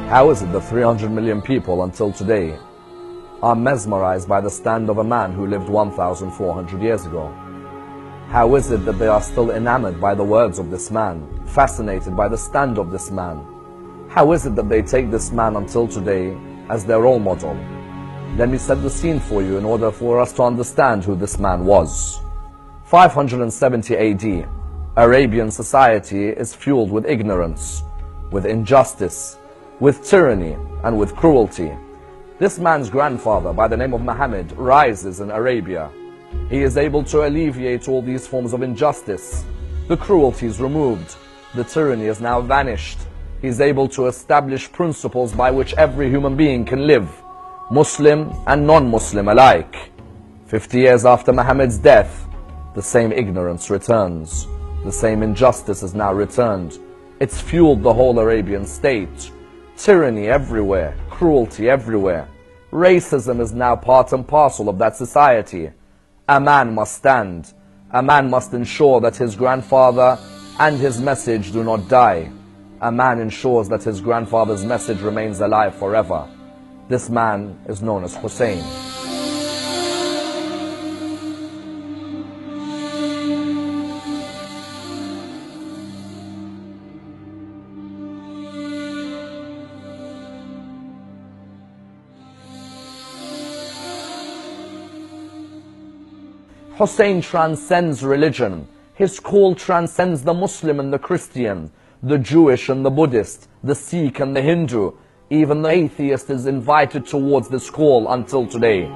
How is it that 300 million people until today are mesmerized by the stand of a man who lived 1,400 years ago? How is it that they are still enamored by the words of this man, fascinated by the stand of this man? How is it that they take this man until today as their role model? Let me set the scene for you in order for us to understand who this man was. 570 AD, Arabian society is fueled with ignorance, with injustice, with tyranny, and with cruelty. This man's grandfather, by the name of Muhammad, rises in Arabia. He is able to alleviate all these forms of injustice. The cruelty is removed. The tyranny is now vanished. He is able to establish principles by which every human being can live, Muslim and non-Muslim alike. 50 years after Muhammad's death, the same ignorance returns. The same injustice is now returned. It's fueled the whole Arabian state. Tyranny everywhere, cruelty everywhere. Racism is now part and parcel of that society. A man must stand. A man must ensure that his grandfather and his message do not die. A man ensures that his grandfather's message remains alive forever. This man is known as Hussain. Hussain transcends religion. His call transcends the Muslim and the Christian, the Jewish and the Buddhist, the Sikh and the Hindu. Even the atheist is invited towards this call until today.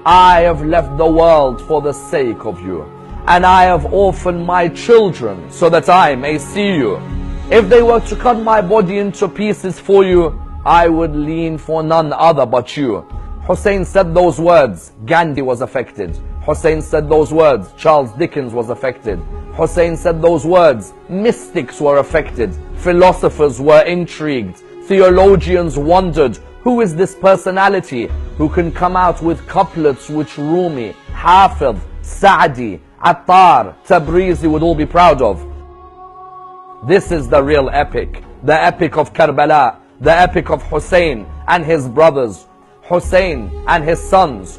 I have left the world for the sake of you, and I have orphaned my children so that I may see you. If they were to cut my body into pieces for you, I would lean for none other but you. Hussain said those words, Gandhi was affected. Hussain said those words, Charles Dickens was affected. Hussain said those words, mystics were affected. Philosophers were intrigued. Theologians wondered, who is this personality who can come out with couplets which Rumi, Hafid, Sa'di, Attar, Tabrizi would all be proud of? This is the real epic, the epic of Karbala, the epic of Hussain and his brothers, Hussain and his sons.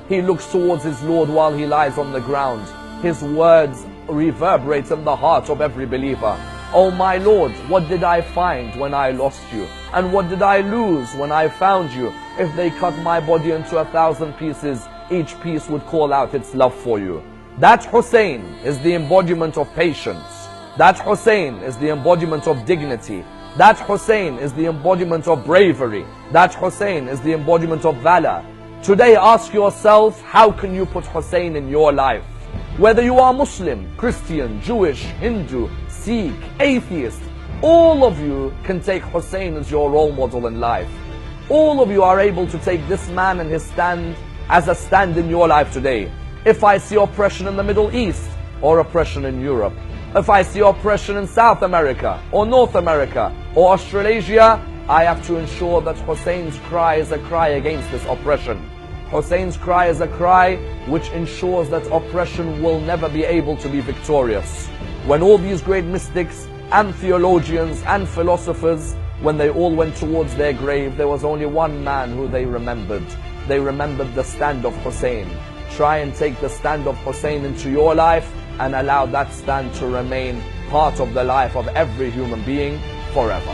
He looks towards his Lord while he lies on the ground. His words reverberate in the heart of every believer. Oh my Lord, what did I find when I lost you? And what did I lose when I found you? If they cut my body into 1,000 pieces, each piece would call out its love for you. That Hussain is the embodiment of patience. That Hussain is the embodiment of dignity. That Hussain is the embodiment of bravery. That Hussain is the embodiment of valor. Today ask yourself, how can you put Hussain in your life? Whether you are Muslim, Christian, Jewish, Hindu, Sikh, atheist, all of you can take Hussain as your role model in life. All of you are able to take this man and his stand as a stand in your life today. If I see oppression in the Middle East or oppression in Europe, if I see oppression in South America or North America or Australasia, I have to ensure that Hussein's cry is a cry against this oppression. Hussein's cry is a cry which ensures that oppression will never be able to be victorious. When all these great mystics and theologians and philosophers, when they all went towards their grave, there was only one man who they remembered. They remembered the stand of Hussain. Try and take the stand of Hussain into your life and allow that stand to remain part of the life of every human being forever.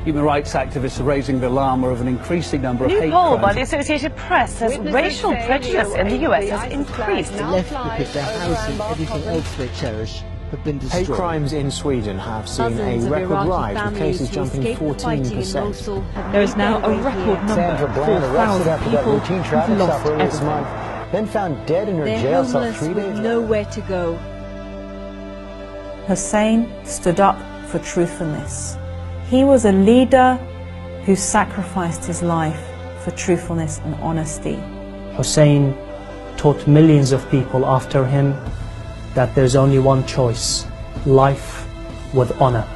Human rights activists are raising the alarm of an increasing number of hate crimes. A new poll by the Associated Press says racial prejudice in the US has increased. They left because their house and everything else they cherish have been destroyed. Hate crimes in Sweden have seen a record rise, with cases jumping 14%. There is now a record number of 4,000 people who've lost everything. Then found dead in her jail cell 3 days. With nowhere to go. Hussain stood up for truthfulness. He was a leader who sacrificed his life for truthfulness and honesty. Hussain taught millions of people after him that there's only one choice, life with honor.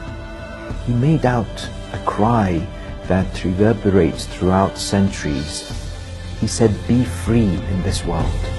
He made out a cry that reverberates throughout centuries. He said, "Be free in this world."